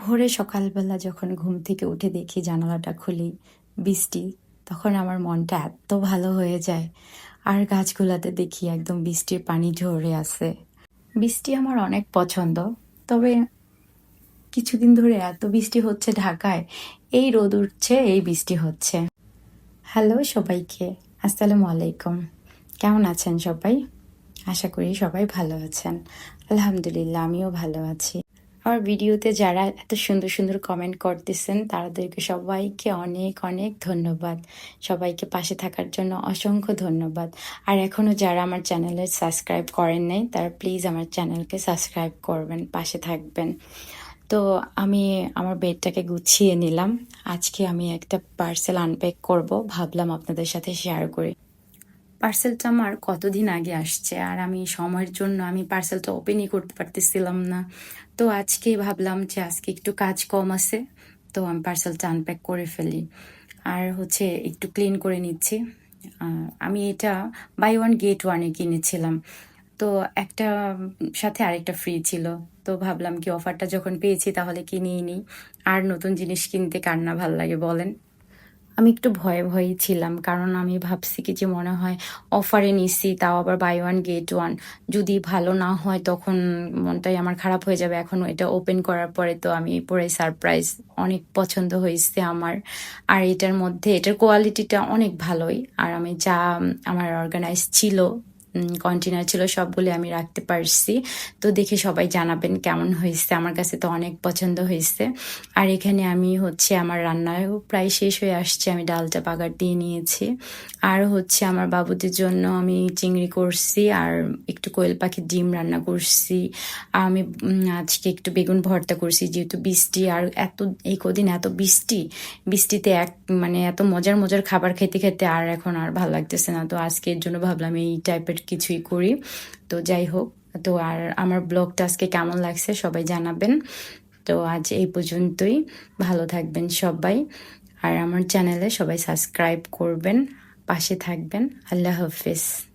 ভোরে সকালবেলা যখন ঘুম থেকে উঠে দেখি জানালাটা খুলি বৃষ্টি, তখন আমার মনটা এত ভালো হয়ে যায়। আর গাছগুলাতে দেখি একদম বৃষ্টির পানি ঝরে আছে। বৃষ্টি আমার অনেক পছন্দ। তবে কিছুদিন ধরে এত বৃষ্টি হচ্ছে ঢাকায়, এই রোদ উঠছে এই বৃষ্টি হচ্ছে। হ্যালো সবাইকে, আসসালামু আলাইকুম। কেমন আছেন সবাই? আশা করি সবাই ভালো আছেন। আলহামদুলিল্লাহ, আমিও ভালো আছি। আমার ভিডিওতে যারা এত সুন্দর সুন্দর কমেন্ট করতেছেন তাদেরকে সবাইকে অনেক অনেক ধন্যবাদ। সবাইকে পাশে থাকার জন্য অসংখ্য ধন্যবাদ। আর এখনও যারা আমার চ্যানেলে সাবস্ক্রাইব করেন নাই তারা প্লিজ আমার চ্যানেলকে সাবস্ক্রাইব করবেন, পাশে থাকবেন। তো আমি আমার বেডটাকে গুছিয়ে নিলাম। আজকে আমি একটা পার্সেল আনপ্যাক করব, ভাবলাম আপনাদের সাথে শেয়ার করি। পার্সেলটা আমার কতদিন আগে আসছে আর আমি সময়ের জন্য আমি পার্সেলটা ওপেনই করতে পারতেছিলাম না। তো আজকে ভাবলাম যে আজকে একটু কাজ কম আছে, তো আমি পার্সেলটা আনপ্যাক করে ফেলি। আর হচ্ছে একটু ক্লিন করে নিচ্ছি। আমি এটা বাই ওয়ান গেট ওয়ানে কিনেছিলাম। তো একটা সাথে আরেকটা ফ্রি ছিল। তো ভাবলাম কি অফারটা যখন পেয়েছি তাহলে কিনেই নিই। আর নতুন জিনিস কিনতে কার না ভাল লাগে বলেন? আমি একটু ভয়ে ভয়েই ছিলাম, কারণ আমি ভাবছি কি যে মনে হয় অফারে নিছি, তাও আবার বাই ওয়ান গেট ওয়ান, যদি ভালো না হয় তখন মনটাই আমার খারাপ হয়ে যাবে। এখন এটা ওপেন করার পরে তো আমি পুরাই সারপ্রাইজ। অনেক পছন্দ হয়েছে আমার। আর এটার মধ্যে এটার কোয়ালিটিটা অনেক ভালোই। আর আমি যা আমার অর্গানাইজ ছিল, কন্টেনার ছিল, সবগুলো আমি রাখতে পারছি। তো দেখে সবাই জানাবেন কেমন হয়েছে। আমার কাছে তো অনেক পছন্দ হয়েছে। আর এখানে আমি হচ্ছে আমার রান্নাও প্রায় শেষ হয়ে আসছে, আমি ডালটা বাগার দিয়ে নিয়েছি। আর হচ্ছে আমার বাবুদের জন্য আমি চিংড়ি করছি আর একটু কোয়েল পাখির ডিম রান্না করছি। আর আমি আজকে একটু বেগুন ভর্তা করছি, যেহেতু বৃষ্টি আর এত এই কদিন এত বৃষ্টিতে মানে এত মজার মজার খাবার খেতে খেতে আর এখন আর ভালো লাগতেছে না। তো আজকে এর জন্য ভাবলাম এই টাইপের কিছুই করি। তো যাই হোক, তো আর আমার ব্লগটা আজকে কেমন লাগছে সবাই জানাবেন। তো আজ এই পর্যন্তই। ভালো থাকবেন সবাই। আর আমার চ্যানেলে সবাই সাবস্ক্রাইব করবেন, পাশে থাকবেন। আল্লাহ হাফিজ।